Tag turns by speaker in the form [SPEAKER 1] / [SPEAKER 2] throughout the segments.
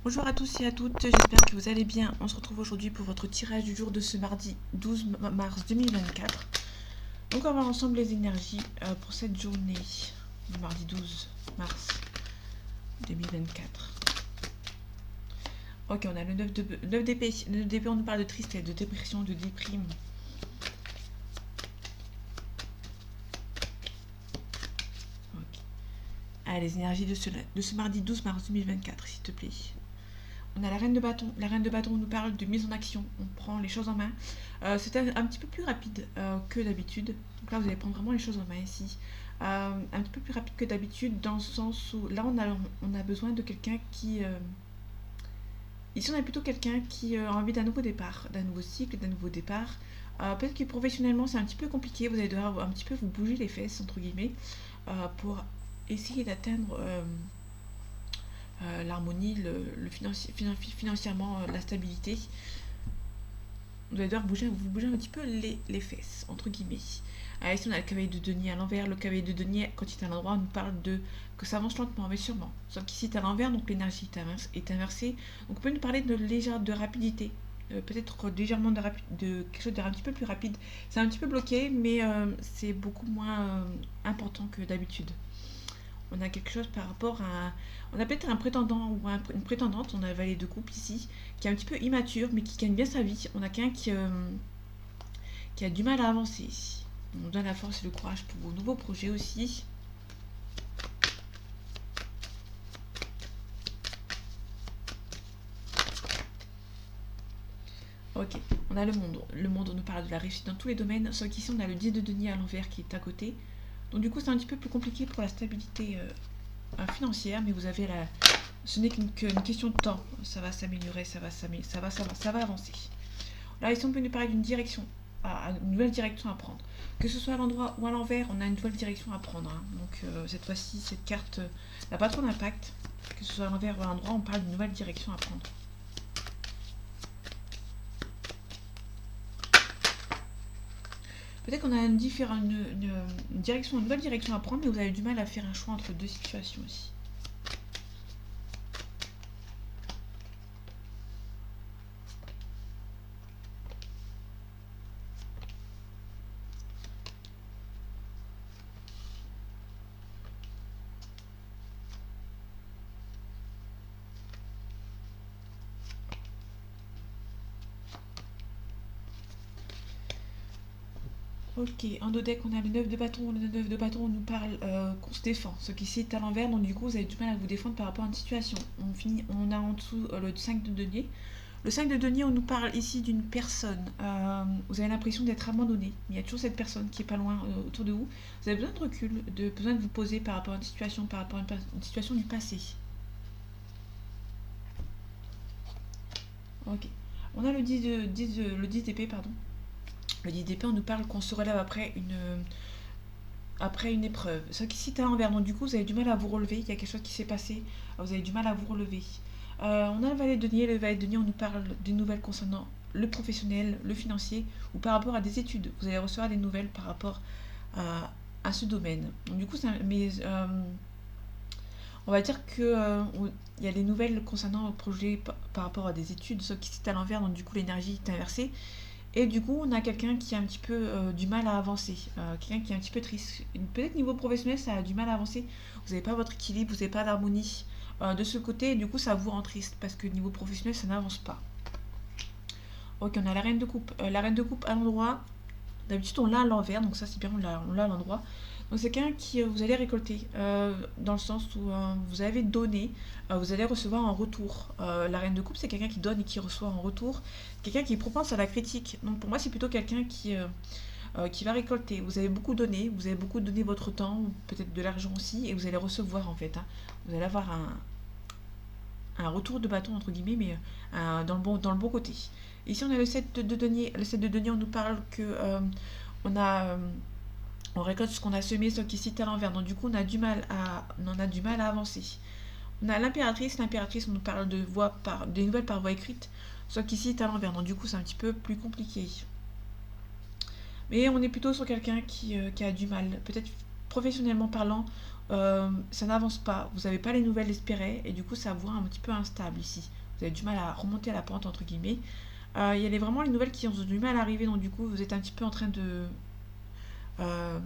[SPEAKER 1] Bonjour à tous et à toutes, j'espère que vous allez bien. On se retrouve aujourd'hui pour votre tirage du jour de ce mardi 12 mars 2024. Donc on va voir ensemble les énergies pour cette journée du mardi 12 mars 2024. Ok, on a le 9 d'épée. Le 9 d'épée, on nous parle de tristesse, de dépression, de déprime. Ok. Allez, les énergies de ce mardi 12 mars 2024, s'il te plaît. On a la reine de bâton. La reine de bâton nous parle de mise en action. On prend les choses en main. C'est un petit peu plus rapide que d'habitude. Donc là, vous allez prendre vraiment les choses en main ici. Un petit peu plus rapide que d'habitude dans le sens où là, on a besoin de quelqu'un qui... ici, on a plutôt quelqu'un qui a envie d'un nouveau départ, d'un nouveau cycle, d'un nouveau départ. Peut-être que professionnellement, c'est un petit peu compliqué. Vous allez devoir un petit peu vous bouger les fesses, entre guillemets, pour essayer d'atteindre... l'harmonie, financièrement, la stabilité. Vous allez devoir vous bouger un petit peu les fesses, entre guillemets. Ici, on a le cavalier de denier à l'envers. Le cavalier de denier, quand il est à l'endroit, on nous parle de que ça avance lentement, mais sûrement. Sauf qu'ici, c'est à l'envers, donc l'énergie est inversée. Donc, on peut nous parler de rapidité. Peut-être légèrement de quelque chose d'un petit peu plus rapide. C'est un petit peu bloqué, mais c'est beaucoup moins important que d'habitude. On a quelque chose par rapport à... On a peut-être un prétendant ou une prétendante, on a un valet de couple ici, qui est un petit peu immature, mais qui gagne bien sa vie. On a quelqu'un qui a du mal à avancer. On donne la force et le courage pour vos nouveaux projets aussi. Ok, on a le monde. Le monde, on nous parle de la réussite dans tous les domaines, sauf qu'ici, on a le 10 de denier à l'envers qui est à côté. Donc du coup, c'est un petit peu plus compliqué pour la stabilité financière, mais vous avez la... Ce n'est qu'une question de temps. Ça va s'améliorer, ça va avancer. Là, ici, on peut nous parler d'une direction, une nouvelle direction à prendre. Que ce soit à l'endroit ou à l'envers, on a une nouvelle direction à prendre. Donc, cette fois-ci, cette carte n'a pas trop d'impact. Que ce soit à l'envers ou à l'endroit, on parle d'une nouvelle direction à prendre. Peut-être qu'on a une nouvelle direction à prendre, mais vous avez du mal à faire un choix entre deux situations aussi. Ok, en dos deck, on a le 9 de bâton. Le 9 de bâton, on nous parle qu'on se défend. Ce qui est à l'envers, donc du coup, vous avez du mal à vous défendre par rapport à une situation. On a en dessous le 5 de denier. Le 5 de denier, on nous parle ici d'une personne. Vous avez l'impression d'être abandonné. Mais il y a toujours cette personne qui est pas loin autour de vous. Vous avez besoin de recul, besoin de vous poser par rapport à une situation, par rapport à une situation du passé. Ok. On a le 10 d'épée, pardon. Le 10 d'épée, on nous parle qu'on se relève après une épreuve. Ce qui cite à l'envers, donc du coup, vous avez du mal à vous relever. Il y a quelque chose qui s'est passé. Vous avez du mal à vous relever. On a le valet de denier. Le valet de denier, on nous parle des nouvelles concernant le professionnel, le financier ou par rapport à des études. Vous allez recevoir des nouvelles par rapport à ce domaine. Donc du coup, on va dire que il y a des nouvelles concernant le projet par rapport à des études, ce qui cite à l'envers, donc du coup l'énergie est inversée. Et du coup, on a quelqu'un qui a un petit peu du mal à avancer, quelqu'un qui est un petit peu triste. Peut-être niveau professionnel, ça a du mal à avancer. Vous n'avez pas votre équilibre, vous n'avez pas d'harmonie de ce côté, et du coup, ça vous rend triste parce que niveau professionnel, ça n'avance pas. Ok, on a la reine de coupe. La reine de coupe à l'endroit, d'habitude, on l'a à l'envers, donc ça, c'est bien, on l'a à l'endroit. Donc, c'est quelqu'un qui vous allez récolter, dans le sens où vous avez donné, vous allez recevoir en retour. La reine de coupe, c'est quelqu'un qui donne et qui reçoit en retour. Quelqu'un qui est propense à la critique. Donc, pour moi, c'est plutôt quelqu'un qui va récolter. Vous avez beaucoup donné votre temps, peut-être de l'argent aussi, et vous allez recevoir en fait. Vous allez avoir un retour de bâton, entre guillemets, mais dans le bon côté. Ici, on a le 7 de denier. Le 7 de denier, on nous parle que on a. On récolte ce qu'on a semé, ce qui cite à l'envers. Donc du coup, on a du mal à avancer. On a l'impératrice. L'impératrice, on nous parle des nouvelles par voie écrite, ce qui cite à l'envers. Donc du coup, c'est un petit peu plus compliqué. Mais on est plutôt sur quelqu'un qui a du mal. Peut-être professionnellement parlant, Ça n'avance pas, vous n'avez pas les nouvelles espérées, et du coup ça vous rend un petit peu instable ici. Vous avez du mal à remonter à la pente, entre guillemets. Il y a vraiment les nouvelles qui ont du mal à arriver, donc du coup vous êtes un petit peu en train de... euh,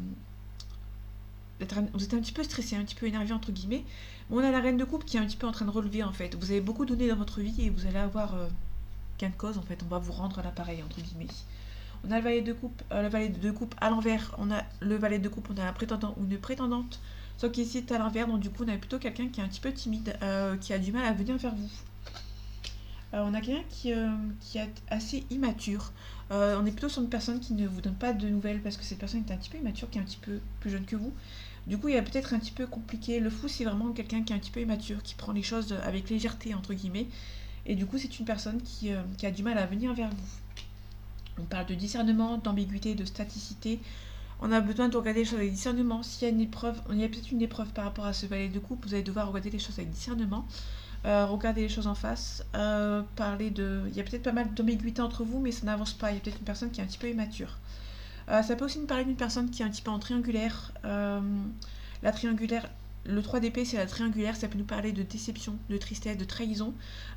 [SPEAKER 1] vous êtes un petit peu stressé, un petit peu énervé, entre guillemets. On a la reine de coupe qui est un petit peu en train de relever, en fait. Vous avez beaucoup donné dans votre vie et vous allez avoir gain de cause, en fait. On va vous rendre à l'appareil, entre guillemets. On a le valet de coupe à l'envers. On a le valet de coupe, on a un prétendant ou une prétendante. Sauf qu'ici c'est à l'envers, donc du coup on a plutôt quelqu'un qui est un petit peu timide, qui a du mal à venir vers vous. On a quelqu'un qui est assez immature. On est plutôt sur une personne qui ne vous donne pas de nouvelles parce que cette personne est un petit peu immature, qui est un petit peu plus jeune que vous. Du coup, il est peut-être un petit peu compliqué. Le fou, c'est vraiment quelqu'un qui est un petit peu immature, qui prend les choses avec légèreté, entre guillemets. Et du coup, c'est une personne qui a du mal à venir vers vous. On parle de discernement, d'ambiguïté, de staticité. On a besoin de regarder les choses avec discernement. S'il y a une épreuve, il y a peut-être une épreuve par rapport à ce valet de coupe, vous allez devoir regarder les choses avec discernement. Regarder les choses en face, parler de... Il y a peut-être pas mal d'ambiguïté entre vous, mais ça n'avance pas. Il y a peut-être une personne qui est un petit peu immature. Ça peut aussi nous parler d'une personne qui est un petit peu en triangulaire. La triangulaire, le 3 d'épée, c'est la triangulaire. Ça peut nous parler de déception, de tristesse, de trahison.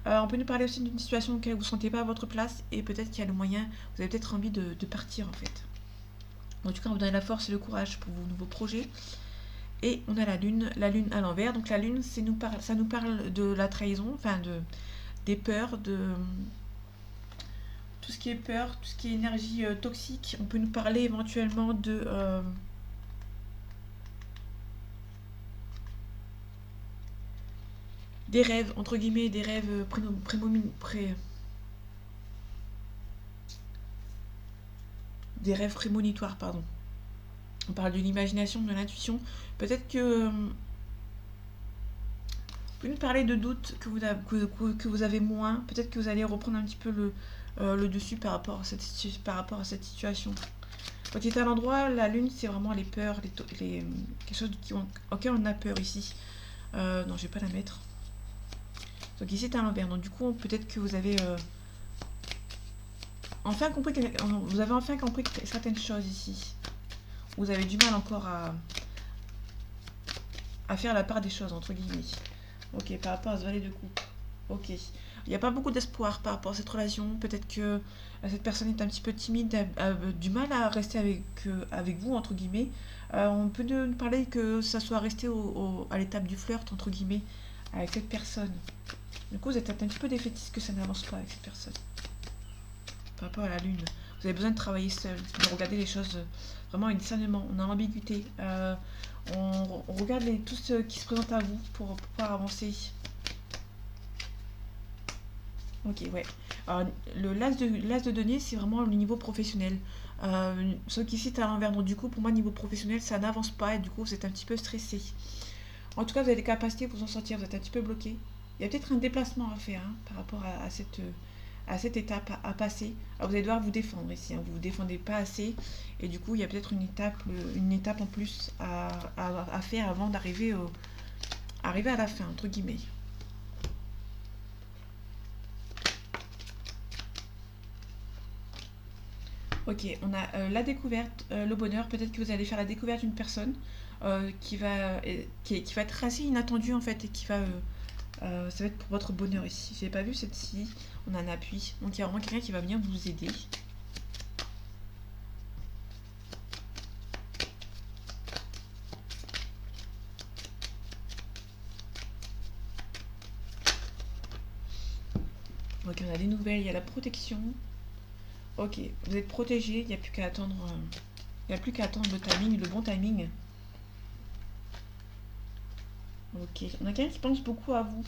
[SPEAKER 1] On peut nous parler aussi d'une situation dans laquelle vous ne sentez pas à votre place et peut-être qu'il y a le moyen, vous avez peut-être envie de partir en fait. En tout cas, on vous donne la force et le courage pour vos nouveaux projets. Et on a la lune à l'envers. Donc la lune, ça nous parle de la trahison, enfin des peurs, de tout ce qui est peur, tout ce qui est énergie toxique. On peut nous parler éventuellement de des rêves, entre guillemets, des rêves des rêves prémonitoires, pardon. On parle de l'imagination, de l'intuition. Peut-être que vous nous parler de doutes que vous avez moins. Peut-être que vous allez reprendre un petit peu le dessus par rapport à cette situation. Quand il est à l'endroit, la lune, c'est vraiment les peurs, quelque chose auquel on a peur ici. Non, je vais pas la mettre. Donc ici, c'est à l'envers. Donc du coup, peut-être que vous avez enfin compris certaines choses ici. Vous avez du mal encore à faire la part des choses, entre guillemets. Ok, par rapport à ce valet de coupe. Ok. Il n'y a pas beaucoup d'espoir par rapport à cette relation. Peut-être que cette personne est un petit peu timide, a du mal à rester avec vous, entre guillemets. On peut nous parler que ça soit resté à l'étape du flirt, entre guillemets, avec cette personne. Du coup, vous êtes un petit peu défaitiste que ça n'avance pas avec cette personne. Par rapport à la lune. Vous avez besoin de travailler seul, de regarder les choses vraiment avec discernement. On a l'ambiguïté. On regarde tout ce qui se présente à vous pour pouvoir avancer. Ok, ouais. Alors, l'as de denier, c'est vraiment le niveau professionnel. Ce qui cite à l'envers. Donc, du coup, pour moi, niveau professionnel, ça n'avance pas et du coup, vous êtes un petit peu stressé. En tout cas, vous avez des capacités pour vous en sortir. Vous êtes un petit peu bloqué. Il y a peut-être un déplacement à faire par rapport à cette étape à passer. Alors, vous allez devoir vous défendre ici. Vous ne vous défendez pas assez. Et du coup, il y a peut-être une étape en plus à faire avant d'arriver à la fin, entre guillemets. Ok, on a la découverte, le bonheur. Peut-être que vous allez faire la découverte d'une personne qui va être assez inattendue en fait et ça va être pour votre bonheur ici. J'ai pas vu cette-ci. On a un appui. Donc il y a vraiment quelqu'un qui va venir vous aider. Ok, on a des nouvelles. Il y a la protection. Ok, vous êtes protégé. Il n'y a plus qu'à attendre. Il n'y a plus qu'à attendre le timing, le bon timing. Ok, on a quelqu'un qui pense beaucoup à vous.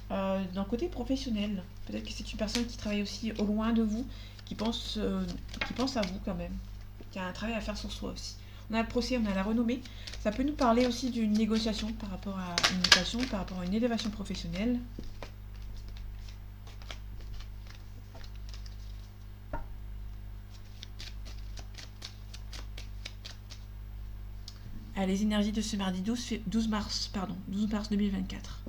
[SPEAKER 1] D'un côté professionnel, peut-être que c'est une personne qui travaille aussi au loin de vous, qui pense à vous quand même, qui a un travail à faire sur soi aussi. On a le procès, on a la renommée. Ça peut nous parler aussi d'une négociation par rapport à une mutation, par rapport à une élévation professionnelle. Les énergies de ce mardi 12 mars 2024.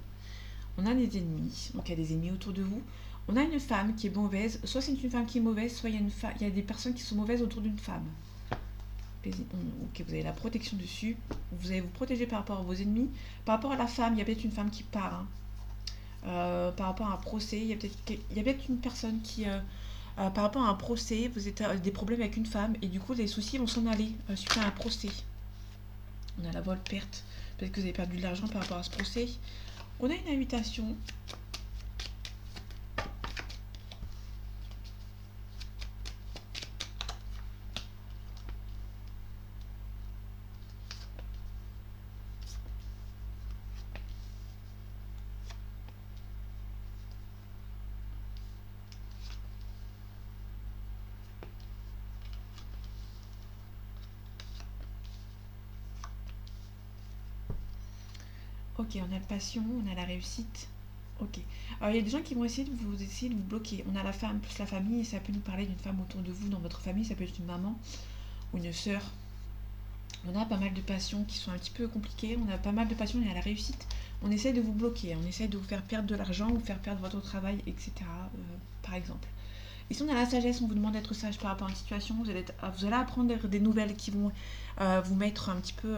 [SPEAKER 1] On a des ennemis, donc il y a des ennemis autour de vous. On a une femme qui est mauvaise, soit c'est une femme qui est mauvaise, soit il y a des personnes qui sont mauvaises autour d'une femme. ok, vous avez la protection dessus. Vous allez vous protéger par rapport à vos ennemis. Par rapport à la femme, il y a peut-être une femme qui part, hein. Par rapport à un procès, il y a peut-être une personne qui, par rapport à un procès, vous êtes des problèmes avec une femme et du coup les soucis vont s'en aller suite à un procès. On a la vol-perte. Peut-être que vous avez perdu de l'argent par rapport à ce procès. On a une invitation. Ok, on a la passion, on a la réussite. Ok. Alors, il y a des gens qui vont essayer de vous bloquer. On a la femme plus la famille, et ça peut nous parler d'une femme autour de vous, dans votre famille, ça peut être une maman ou une sœur. On a pas mal de passions qui sont un petit peu compliquées, on a pas mal de passions, et à la réussite, on essaie de vous bloquer, on essaie de vous faire perdre de l'argent ou faire perdre votre travail, etc. Par exemple. Ici, on a la sagesse, on vous demande d'être sage par rapport à une situation. Vous allez apprendre des nouvelles qui vont vous mettre un petit peu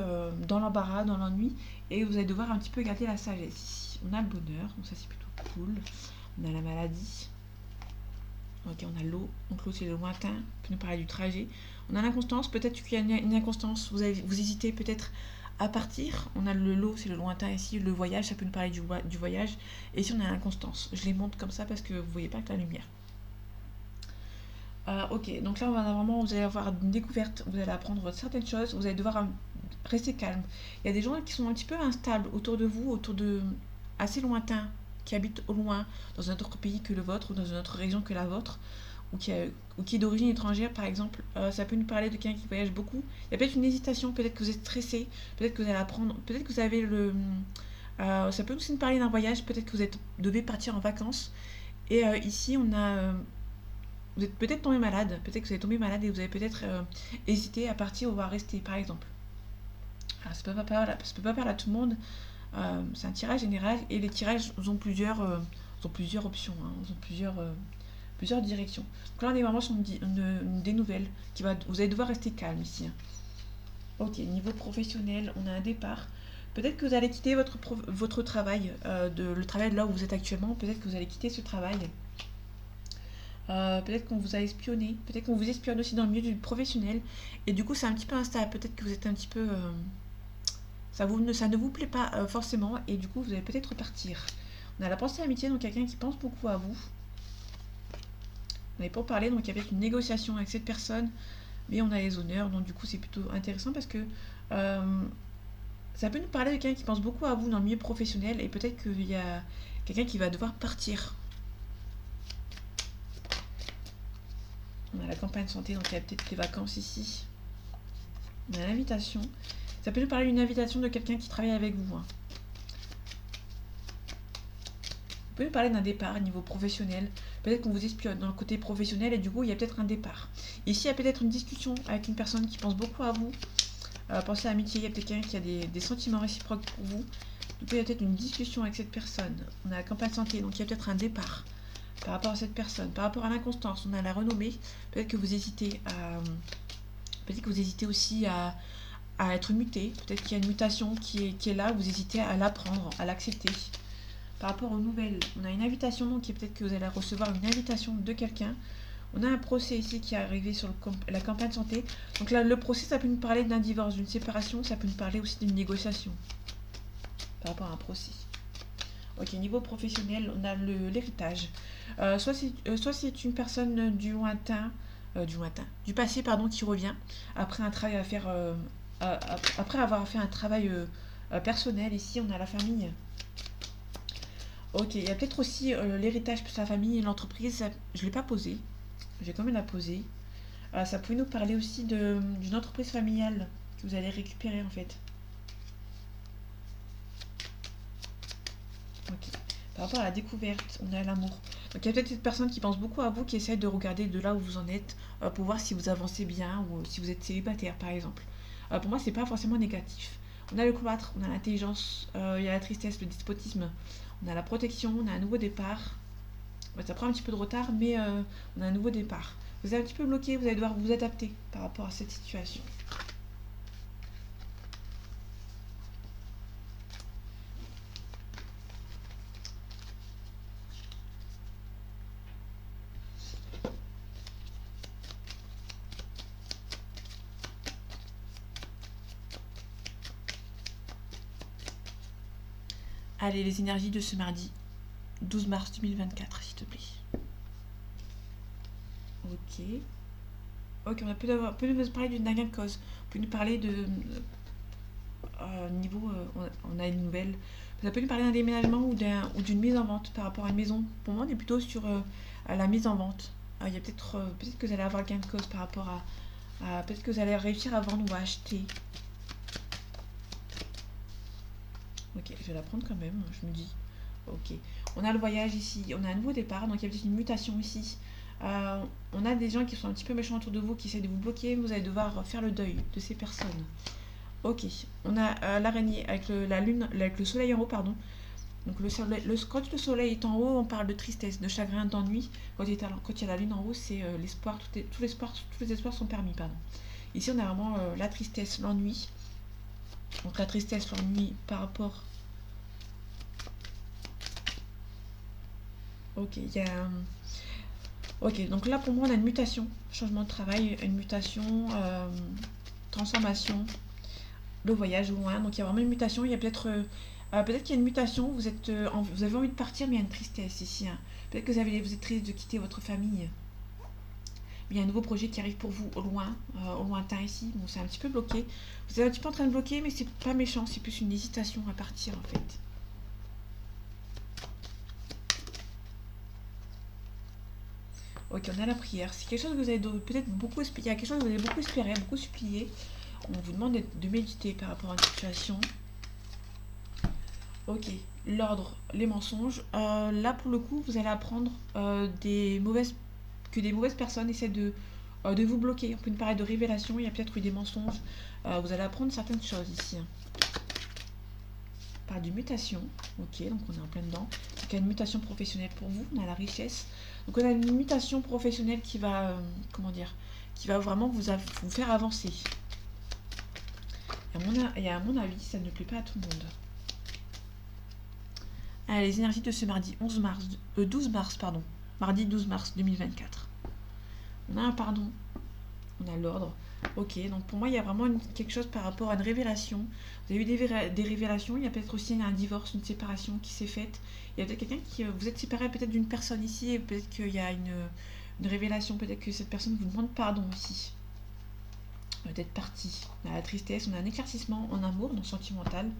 [SPEAKER 1] dans l'embarras, dans l'ennui, et vous allez devoir un petit peu garder la sagesse. Ici, on a le bonheur, donc ça c'est plutôt cool. On a la maladie. Ok, on a l'eau, donc l'eau c'est le lointain, on peut nous parler du trajet. On a l'inconstance, peut-être qu'il y a une inconstance, vous hésitez peut-être à partir. On a le lot, c'est le lointain ici, le voyage, ça peut nous parler du voyage. Et ici on a l'inconstance. Je les montre comme ça parce que vous voyez pas que la lumière. Ok, donc là vous allez avoir une découverte, vous allez apprendre certaines choses, vous allez devoir rester calme. Il y a des gens qui sont un petit peu instables autour de vous, autour de assez lointains, qui habitent au loin, dans un autre pays que le vôtre, ou dans une autre région que la vôtre, ou qui est d'origine étrangère par exemple. Ça peut nous parler de quelqu'un qui voyage beaucoup. Il y a peut-être une hésitation, peut-être que vous êtes stressé, peut-être que vous allez apprendre, peut-être que vous avez ça peut aussi nous parler d'un voyage, peut-être que devez partir en vacances. Et ici on a vous êtes peut-être tombé malade, peut-être que vous êtes tombé malade et vous avez peut-être hésité à partir ou à rester, par exemple. Alors, ça peut pas parler à tout le monde, c'est un tirage général et les tirages ont plusieurs options, hein, plusieurs directions. Donc là, on est vraiment sur des nouvelles vous allez devoir rester calme ici, hein. Ok, niveau professionnel, on a un départ. Peut-être que vous allez quitter votre travail, le travail de là où vous êtes actuellement, peut-être que vous allez quitter ce travail. Peut-être qu'on vous a espionné, peut-être qu'on vous espionne aussi dans le milieu du professionnel, et du coup c'est un petit peu instable, peut-être que vous êtes un petit peu... ça ne vous plaît pas forcément, et du coup vous allez peut-être partir. On a la pensée amitié, donc quelqu'un qui pense beaucoup à vous. On n'avait pas parlé, donc il y a peut-être une négociation avec cette personne, mais on a les honneurs, donc du coup c'est plutôt intéressant parce que ça peut nous parler de quelqu'un qui pense beaucoup à vous dans le milieu professionnel, et peut-être qu'il y a quelqu'un qui va devoir partir. On a la campagne santé, donc il y a peut-être des vacances ici. On a l'invitation. Ça peut nous parler d'une invitation de quelqu'un qui travaille avec vous, hein. On peut nous parler d'un départ au niveau professionnel. Peut-être qu'on vous espionne dans le côté professionnel et du coup il y a peut-être un départ. Ici il y a peut-être une discussion avec une personne qui pense beaucoup à vous. Pensez à l'amitié, il y a peut-être quelqu'un qui a des sentiments réciproques pour vous. Du coup il y a peut-être une discussion avec cette personne. On a la campagne santé, donc il y a peut-être un départ par rapport à cette personne. Par rapport à l'inconstance, on a la renommée. Peut-être que vous hésitez aussi à être muté. Peut-être qu'il y a une mutation qui est là, vous hésitez à l'apprendre, à l'accepter. Par rapport aux nouvelles, on a une invitation, donc peut-être que vous allez recevoir une invitation de quelqu'un. On a un procès ici qui est arrivé sur la campagne santé. Donc là, le procès, ça peut nous parler d'un divorce, d'une séparation, ça peut nous parler aussi d'une négociation par rapport à un procès. Ok, niveau professionnel, on a l'héritage. Soit c'est une personne du passé, pardon, qui revient après un travail à faire, après avoir fait un travail personnel. Ici, on a la famille. Ok, il y a peut-être aussi l'héritage plus la famille et l'entreprise. Je ne l'ai pas posé. Je vais quand même la poser. Ça pouvait nous parler aussi d'une entreprise familiale que vous allez récupérer en fait. Ok. Par rapport à la découverte, on a l'amour. Donc il y a peut-être cette personne qui pense beaucoup à vous, qui essaie de regarder de là où vous en êtes pour voir si vous avancez bien ou si vous êtes célibataire par exemple. Pour moi, c'est pas forcément négatif. On a le cloître, on a l'intelligence, il y a la tristesse, le despotisme, on a la protection, on a un nouveau départ. Ça prend un petit peu de retard, mais on a un nouveau départ. Vous êtes un petit peu bloqué, vous allez devoir vous adapter par rapport à cette situation. Allez, les énergies de ce mardi 12 mars 2024, s'il te plaît. Ok. Ok, on peut nous parler d'une dernière cause. On peut nous parler de niveau, on a une nouvelle. Ça peut nous parler d'un déménagement ou d'une mise en vente par rapport à une maison. Pour moi, on est plutôt sur la mise en vente. Il y a peut-être que vous allez avoir gain de cause par rapport peut-être que vous allez réussir à vendre ou à acheter. Ok, je vais la prendre quand même, je me dis. Ok, on a le voyage ici, on a un nouveau départ, donc il y a peut-être une mutation ici. On a des gens qui sont un petit peu méchants autour de vous, qui essaient de vous bloquer, vous allez devoir faire le deuil de ces personnes. Ok, on a l'araignée avec la lune, avec le soleil en haut, pardon. Donc quand le soleil est en haut, on parle de tristesse, de chagrin, d'ennui. Quand il y a la lune en haut, c'est l'espoir, tous les espoirs sont permis, pardon. Ici, on a vraiment la tristesse, l'ennui. Donc la tristesse, l'ennui par rapport... Ok, il y a... Ok, donc là pour moi on a une mutation, changement de travail, une mutation, transformation, le voyage loin. Donc il y a vraiment une mutation, il y a peut-être qu'il y a une mutation, vous avez envie de partir mais il y a une tristesse ici. Hein. Peut-être que vous êtes triste de quitter votre famille. Mais il y a un nouveau projet qui arrive pour vous au loin, au lointain ici. Bon, c'est un petit peu bloqué. Vous êtes un petit peu en train de bloquer, mais c'est pas méchant, c'est plus une hésitation à partir en fait. Ok, on a la prière. C'est quelque chose que vous avez peut-être beaucoup espéré. Il y a quelque chose que vous avez beaucoup espéré, beaucoup supplié. On vous demande de méditer par rapport à une situation. Ok, l'ordre, les mensonges. Là, pour le coup, vous allez apprendre que des mauvaises personnes essaient de vous bloquer. On peut nous parler de révélation. Il y a peut-être eu des mensonges. Vous allez apprendre certaines choses ici. On parle de mutation. Ok, donc on est en plein dedans. Donc il y a une mutation professionnelle pour vous. On a la richesse. Donc on a une mutation professionnelle qui va, qui va vraiment vous faire avancer. Et à mon avis, ça ne plaît pas à tout le monde. Allez, les énergies de ce mardi 12 mars, pardon. Mardi 12 mars 2024. On a un pardon. On a l'ordre. Ok, donc pour moi, il y a vraiment quelque chose par rapport à une révélation. Vous avez eu des révélations. Il y a peut-être aussi un divorce, une séparation qui s'est faite. Il y a peut-être quelqu'un qui... vous êtes séparé peut-être d'une personne ici et peut-être qu'il y a une révélation. Peut-être que cette personne vous demande pardon aussi. D'être partie. On a la tristesse, on a un éclaircissement en amour, non sentimental.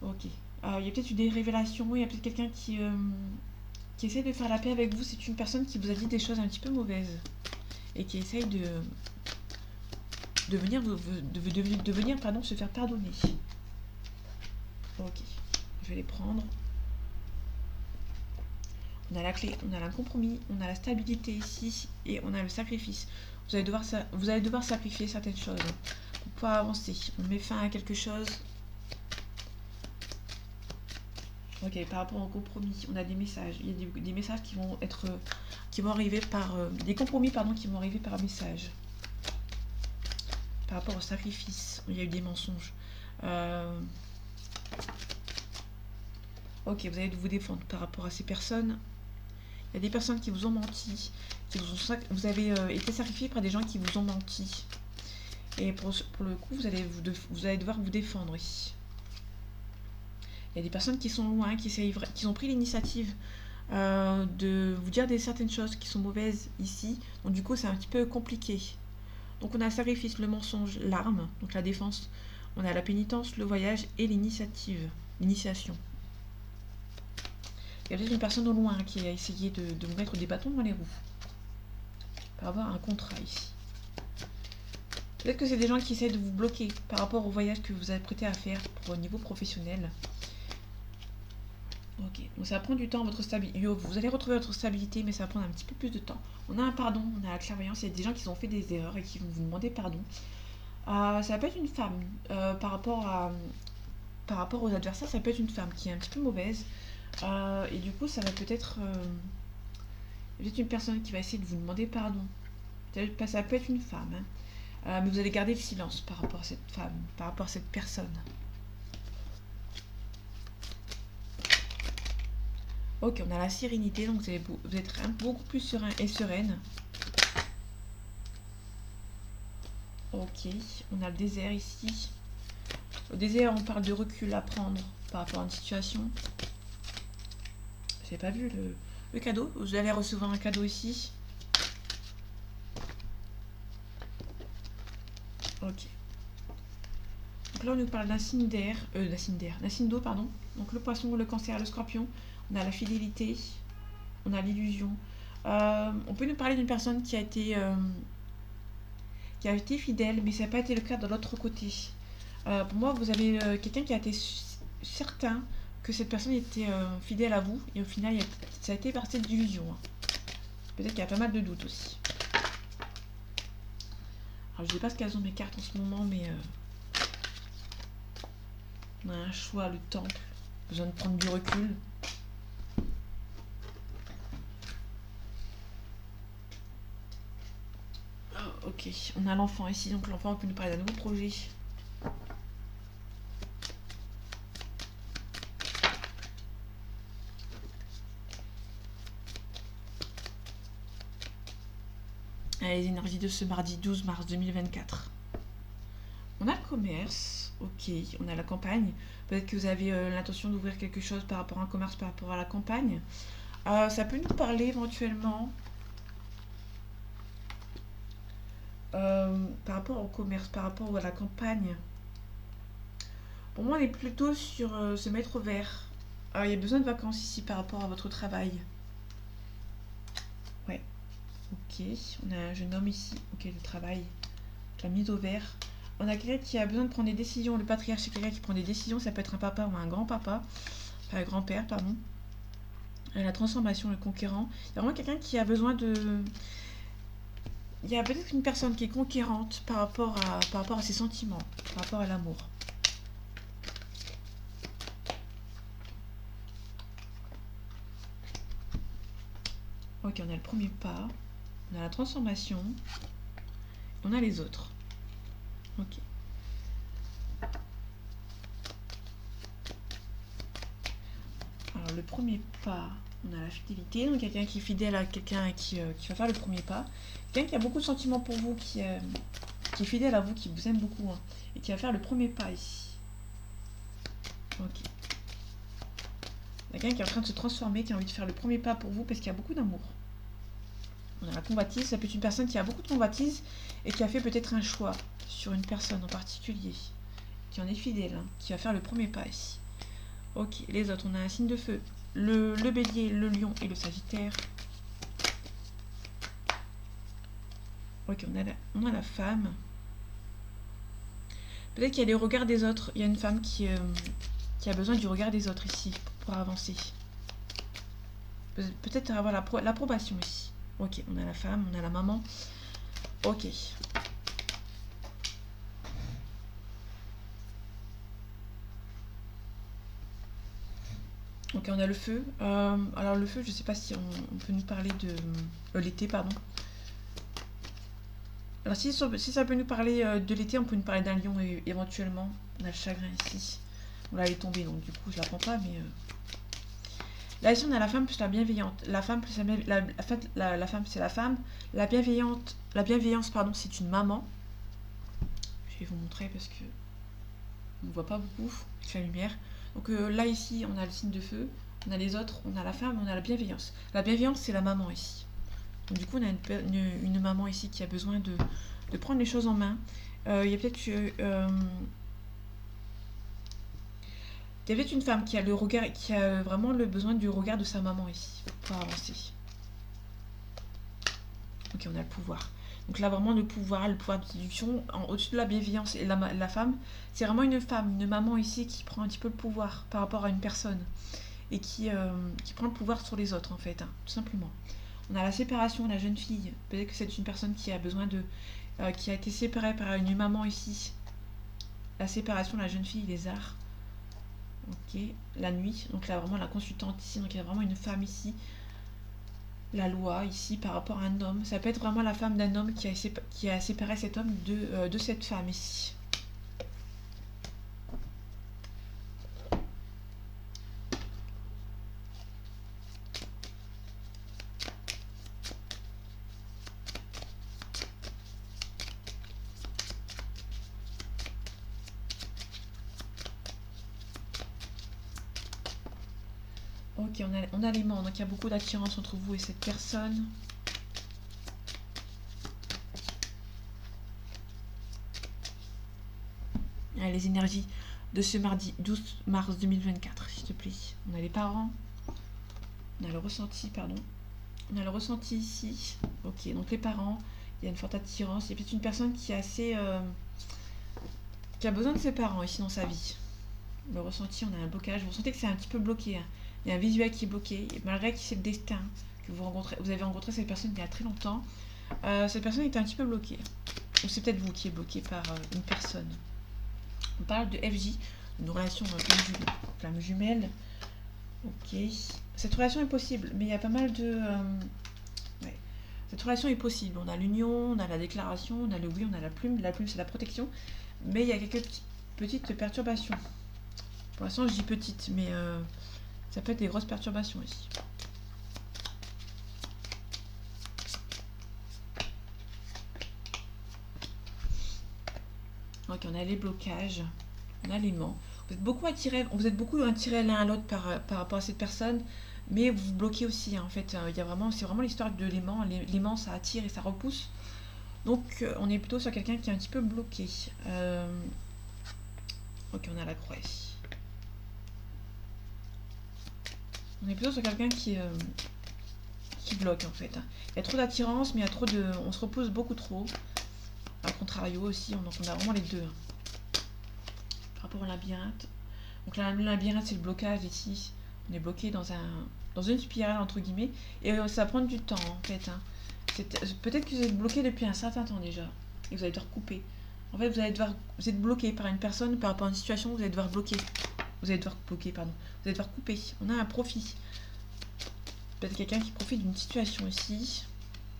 [SPEAKER 1] Ok. Il y a peut-être eu des révélations. Il y a peut-être quelqu'un qui essaie de faire la paix avec vous. C'est une personne qui vous a dit des choses un petit peu mauvaises. Et qui essaye de venir se faire pardonner. Ok, je vais les prendre. On a la clé, on a un compromis, on a la stabilité ici et on a le sacrifice. Vous allez devoir sacrifier certaines choses pour pouvoir avancer. On met fin à quelque chose. Ok, par rapport au compromis, on a des messages. Il y a des messages qui vont arriver par des compromis qui vont arriver par message. Par rapport au sacrifice, il y a eu des mensonges. Ok, vous allez vous défendre par rapport à ces personnes. Il y a des personnes qui vous ont menti. Vous avez été sacrifié par des gens qui vous ont menti. Et pour le coup, vous allez devoir vous défendre ici. Il y a des personnes qui sont loin, qui ont pris l'initiative de vous dire certaines choses qui sont mauvaises ici. Donc du coup, c'est un petit peu compliqué. Donc on a le sacrifice, le mensonge, l'arme, donc la défense. On a la pénitence, le voyage et l'initiation. Il y a peut-être une personne au loin qui a essayé de vous mettre des bâtons dans les roues. Par avoir un contrat ici. Peut-être que c'est des gens qui essaient de vous bloquer par rapport au voyage que vous apprêtez à faire au niveau professionnel. Ok, donc ça va prendre du temps, votre stabilité. Vous allez retrouver votre stabilité, mais ça va prendre un petit peu plus de temps. On a un pardon, on a la clairvoyance. Il y a des gens qui ont fait des erreurs et qui vont vous demander pardon. Ça peut être une femme par rapport aux adversaires, ça peut être une femme qui est un petit peu mauvaise. Et du coup, ça va peut-être une personne qui va essayer de vous demander pardon. Ça peut être une femme, hein. Mais vous allez garder le silence par rapport à cette femme, par rapport à cette personne. Ok, on a la sérénité, donc vous êtes beaucoup plus serein et sereine. Ok, on a le désert ici. Au désert, on parle de recul à prendre par rapport à une situation. J'ai pas vu le cadeau. Vous allez recevoir un cadeau ici. Ok. Donc là, on nous parle d'un signe d'air. D'un signe d'eau, pardon. Donc le poisson, le cancer, le scorpion. On a la fidélité. On a l'illusion. On peut nous parler d'une personne qui a été fidèle, mais ça n'a pas été le cas de l'autre côté. Pour moi, vous avez quelqu'un qui a été certain que cette personne était fidèle à vous, et au final, ça a été par cette illusion. Hein. Peut-être qu'il y a pas mal de doutes aussi. Alors, je ne sais pas ce qu'elles ont mes cartes en ce moment, mais on a un choix, le temple, besoin de prendre du recul. Oh, ok, on a l'enfant ici, donc l'enfant peut nous parler d'un nouveau projet. Les énergies de ce mardi 12 mars 2024. On a le commerce, ok, on a la campagne. Peut-être que vous avez l'intention d'ouvrir quelque chose par rapport à un commerce, par rapport à la campagne. Ça peut nous parler éventuellement par rapport au commerce, par rapport à la campagne. Pour moi, on est plutôt sur se mettre au vert. Il y a besoin de vacances ici par rapport à votre travail. Ouais. Ok, on a un jeune homme ici, ok, le travail, la mise au vert. On a quelqu'un qui a besoin de prendre des décisions. Le patriarche, c'est quelqu'un qui prend des décisions. Ça peut être un papa ou un grand-papa. Enfin, un grand-père, pardon. La transformation, le conquérant. Il y a vraiment quelqu'un qui a besoin de... Il y a peut-être une personne qui est conquérante par rapport à ses sentiments, par rapport à l'amour. Ok, on a le premier pas. On a la transformation. On a les autres. Ok. Alors le premier pas, on a la fidélité, donc quelqu'un qui est fidèle à quelqu'un qui va faire le premier pas. Quelqu'un qui a beaucoup de sentiments pour vous, qui est fidèle à vous, qui vous aime beaucoup, hein, et qui va faire le premier pas ici. Ok. Quelqu'un qui est en train de se transformer, qui a envie de faire le premier pas pour vous parce qu'il y a beaucoup d'amour. On a la convoitise, ça peut être une personne qui a beaucoup de convoitise et qui a fait peut-être un choix sur une personne en particulier, qui en est fidèle, hein, qui va faire le premier pas ici. Ok, les autres, on a un signe de feu, le bélier, le lion et le sagittaire. Ok, on a la femme. Peut-être qu'il y a les regards des autres. Il y a une femme qui a besoin du regard des autres ici pour avancer. Peut-être avoir l'approbation ici. Ok, on a la femme, on a la maman. Ok. Ok, on a le feu. Alors le feu, je sais pas si on peut nous parler de l'été, pardon. Alors si ça peut nous parler de l'été, on peut nous parler d'un lion éventuellement. On a le chagrin ici. Bon, là elle est tombée, donc du coup je la prends pas, mais... Là ici on a la femme plus la bienveillante. La femme plus la femme c'est la femme. La bienveillance pardon, c'est une maman. Je vais vous montrer parce que on ne voit pas beaucoup avec la lumière. Donc là ici on a le signe de feu, on a les autres, on a la femme, on a la bienveillance. La bienveillance c'est la maman ici. Donc du coup on a une maman ici qui a besoin de prendre les choses en main. Il y a peut-être une femme qui a le regard, qui a vraiment le besoin du regard de sa maman ici pour avancer. Ok, on a le pouvoir. Donc là vraiment le pouvoir de séduction, au-dessus de la bienveillance et la femme, c'est vraiment une femme, une maman ici qui prend un petit peu le pouvoir par rapport à une personne et qui prend le pouvoir sur les autres en fait, hein, tout simplement. On a la séparation, la jeune fille. Peut-être que c'est une personne qui a besoin qui a été séparée par une maman ici. La séparation, la jeune fille, les arts. Ok, la nuit. Donc là, vraiment la consultante ici. Donc il y a vraiment une femme ici. La loi ici par rapport à un homme. Ça peut être vraiment la femme d'un homme qui a séparé cet homme de cette femme ici. Ok, on a l'aimant, donc il y a beaucoup d'attirance entre vous et cette personne. Allez, les énergies de ce mardi 12 mars 2024, s'il te plaît. On a les parents, on a le ressenti, pardon. On a le ressenti ici. Ok, donc les parents, il y a une forte attirance. Il y a peut-être une personne qui est assez... qui a besoin de ses parents ici dans sa vie. Le ressenti, on a un blocage. Vous sentez que c'est un petit peu bloqué, hein. Il y a un visuel qui est bloqué. Et malgré que c'est le destin que vous avez rencontré cette personne il y a très longtemps, cette personne est un petit peu bloquée. Ou c'est peut-être vous qui êtes bloqué par une personne. On parle de FJ, une relation flamme jumelle. Ok. Cette relation est possible, mais il y a pas mal de... ouais. Cette relation est possible. On a l'union, on a la déclaration, on a le oui, on a la plume. La plume, c'est la protection. Mais il y a quelques petites perturbations. Pour l'instant, je dis petites, mais ça peut être des grosses perturbations ici. Ok, on a les blocages, on a l'aimant. Vous êtes beaucoup attirés l'un à l'autre par rapport à cette personne, mais vous vous bloquez aussi, hein, en fait. C'est vraiment l'histoire de l'aimant. L'aimant, ça attire et ça repousse. Donc, on est plutôt sur quelqu'un qui est un petit peu bloqué. Ok, on a la croix ici. On est plutôt sur quelqu'un qui bloque, en fait. Il y a trop d'attirance, mais il y a trop de... On se repose beaucoup trop. A contrario aussi, donc on a vraiment les deux. Par rapport au labyrinthe. Donc le labyrinthe, c'est le blocage ici. On est bloqué dans une spirale, entre guillemets. Et ça va prendre du temps, en fait. Hein. Peut-être que vous êtes bloqué depuis un certain temps déjà. Et vous allez devoir couper. En fait, vous êtes bloqué par une personne, par rapport à une situation, vous allez devoir bloquer. Vous allez devoir couper. On a un profit. Peut-être quelqu'un qui profite d'une situation ici.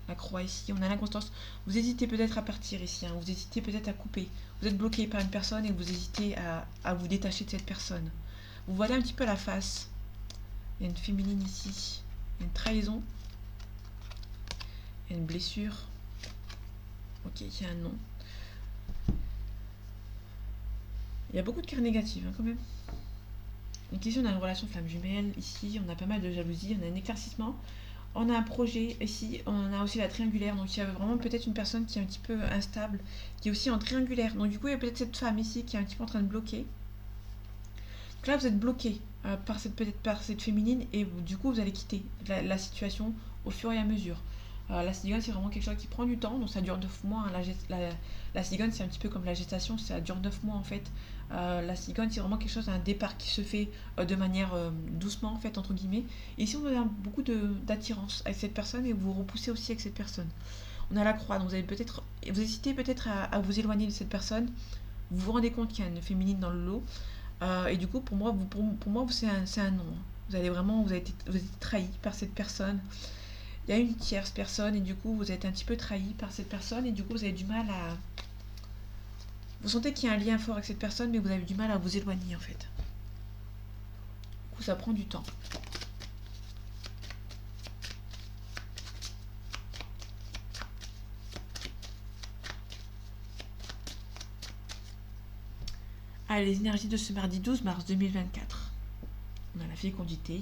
[SPEAKER 1] La croix ici, on a l'inconstance. Vous hésitez peut-être à partir ici, hein. Vous hésitez peut-être à couper. Vous êtes bloqué par une personne et vous hésitez à vous détacher de cette personne. Vous voyez un petit peu la face. Il y a une féminine ici. Il y a une trahison. Il y a une blessure. Ok, il y a un nom. Il y a beaucoup de cartes négatives, hein, quand même. Donc ici, on a une relation flamme jumelle. Ici, on a pas mal de jalousie. On a un éclaircissement. On a un projet ici, on a aussi la triangulaire, donc il y a vraiment peut-être une personne qui est un petit peu instable, qui est aussi en triangulaire. Donc du coup, il y a peut-être cette femme ici qui est un petit peu en train de bloquer. Donc là, vous êtes bloqué par cette féminine et du coup, vous allez quitter la situation au fur et à mesure. La cigogne, c'est vraiment quelque chose qui prend du temps, donc ça dure 9 mois. Hein. La cigogne, c'est un petit peu comme la gestation, ça dure 9 mois en fait. La cigogne, c'est vraiment quelque chose, un départ qui se fait de manière doucement, en fait, entre guillemets. Et ici, on a beaucoup d'attirance avec cette personne et vous repoussez aussi avec cette personne. On a la croix, donc vous hésitez peut-être à vous éloigner de cette personne. Vous vous rendez compte qu'il y a une féminine dans le lot. Et du coup, pour moi, c'est un non. Vous avez été trahi par cette personne. Il y a une tierce personne et du coup, vous êtes un petit peu trahi par cette personne et du coup, vous avez du mal à... Vous sentez qu'il y a un lien fort avec cette personne, mais vous avez du mal à vous éloigner, en fait. Du coup, ça prend du temps. Allez, les énergies de ce mardi 12 mars 2024. On a la fécondité.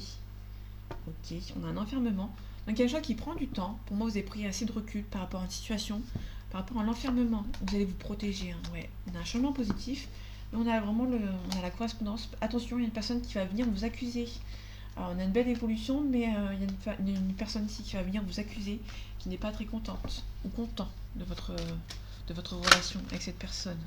[SPEAKER 1] Ok, on a un enfermement. Donc il y a un choix qui prend du temps. Pour moi, vous avez pris assez de recul par rapport à une situation, par rapport à l'enfermement. Vous allez vous protéger. Hein, ouais. On a un changement positif. Mais on a vraiment on a la correspondance. Attention, il y a une personne qui va venir vous accuser. Alors, on a une belle évolution, mais il y a une personne ici qui va venir vous accuser, qui n'est pas très contente ou content de votre relation avec cette personne.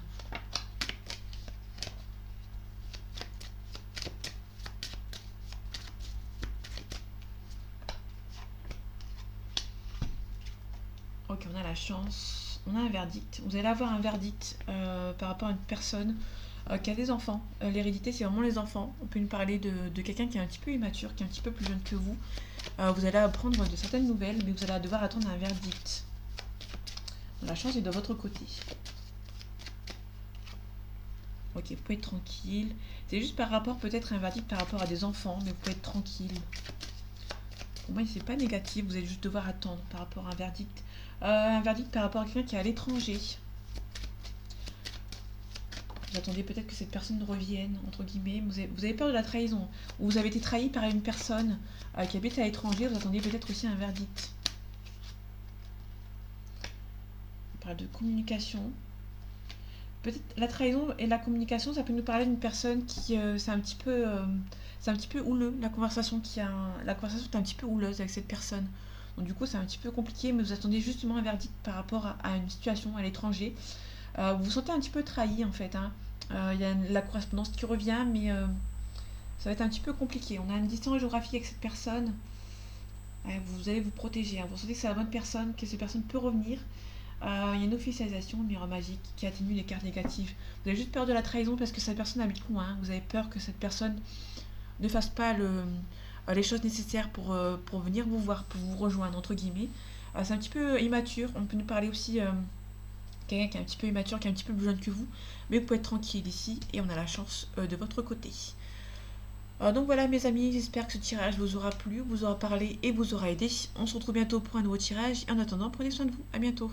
[SPEAKER 1] Ok, on a la chance, on a un verdict. Vous allez avoir un verdict par rapport à une personne qui a des enfants. L'hérédité, c'est vraiment les enfants. On peut nous parler de quelqu'un qui est un petit peu immature, qui est un petit peu plus jeune que vous. Vous allez apprendre de certaines nouvelles, mais vous allez devoir attendre un verdict. La chance est de votre côté. Ok, vous pouvez être tranquille. C'est juste par rapport, peut-être un verdict par rapport à des enfants, mais vous pouvez être tranquille. Pour moi, c'est pas négatif, vous allez juste devoir attendre par rapport à un verdict. Un verdict par rapport à quelqu'un qui est à l'étranger. Vous attendez peut-être que cette personne revienne, entre guillemets. Vous avez peur de la trahison. Ou vous avez été trahi par une personne qui habite à l'étranger. Vous attendez peut-être aussi un verdict. On parle de communication. Peut-être la trahison et la communication, ça peut nous parler d'une personne qui... c'est un petit peu houleux, la conversation la conversation est un petit peu houleuse avec cette personne. Donc du coup, c'est un petit peu compliqué, mais vous attendez justement un verdict par rapport à une situation à l'étranger. Vous vous sentez un petit peu trahi en fait, hein. Il y a la correspondance qui revient, mais ça va être un petit peu compliqué. On a une distance géographique avec cette personne. Ouais, vous allez vous protéger, hein. Vous sentez que c'est la bonne personne, que cette personne peut revenir. Il y a une officialisation, une miroir magique qui atténue les cartes négatives. Vous avez juste peur de la trahison parce que cette personne habite loin, hein. Vous avez peur que cette personne ne fasse pas les choses nécessaires pour venir vous voir, pour vous rejoindre, entre guillemets. C'est un petit peu immature. On peut nous parler aussi quelqu'un qui est un petit peu immature, qui est un petit peu plus jeune que vous. Mais vous pouvez être tranquille ici et on a la chance de votre côté. Donc voilà mes amis, j'espère que ce tirage vous aura plu, vous aura parlé et vous aura aidé. On se retrouve bientôt pour un nouveau tirage. Et en attendant, prenez soin de vous. À bientôt.